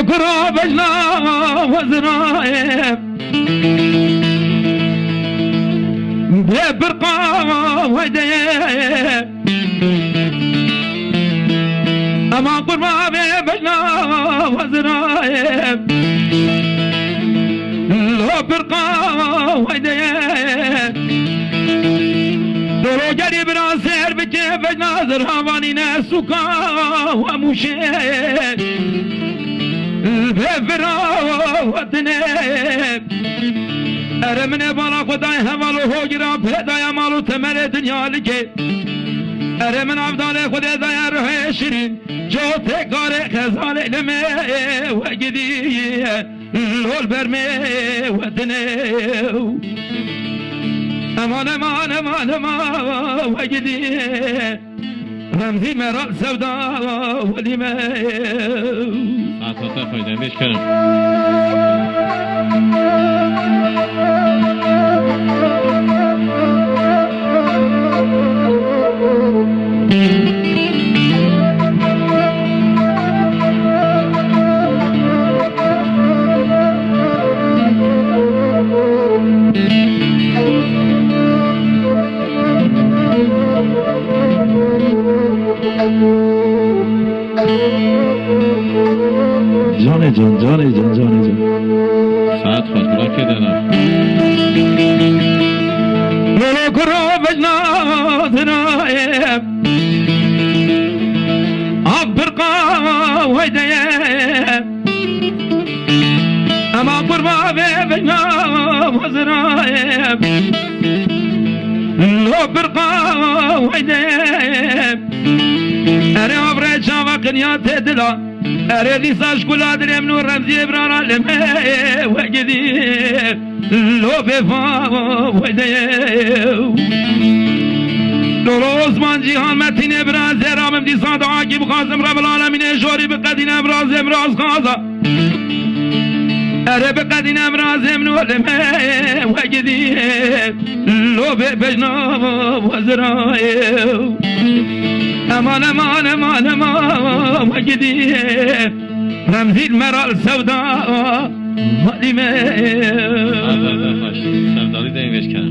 كرا بجنا وزرايب برقا ويديب اما قربا بجنا وزرايب لو برقا ويديب دورو جري براسير بجي بجنا زرهواني نسوكا وموشيب بفرا وطنب ارمن بالا خدای حوالو هوگرا پیدای مالو تمر دنیا لگه ارمن عبدال خدای دای روح شیرین جو تکار خزال علمه و گدی لول برمه وطنه امان امان امان امان و گدی رمزی مرال سودا ولیمه Atata faydan beş kanım. جان جان جان جان جان جان Saat fatura kedene. لولو كرو بجنا ذرايب عبرقا ويديب اما قربا بجنا وزرايب لو برقا ويديب اري عبر شاوة قنيات دلا اري ديساش كلا دري منو رمزي برانا لمي وجدي لو بفا ويديو لولو عثمان جيهان متين ابراز رامم ديسان دعاكي بخازم رب العالمين جوري بقدين ابراز امراز خازا اري بقدين ابراز منو لمي وجدي لو بجنا وزرايو امان امان امان امان وجدي رمزي المرال سودا مالي Atata faş. Sevdalı deyin beş kanım.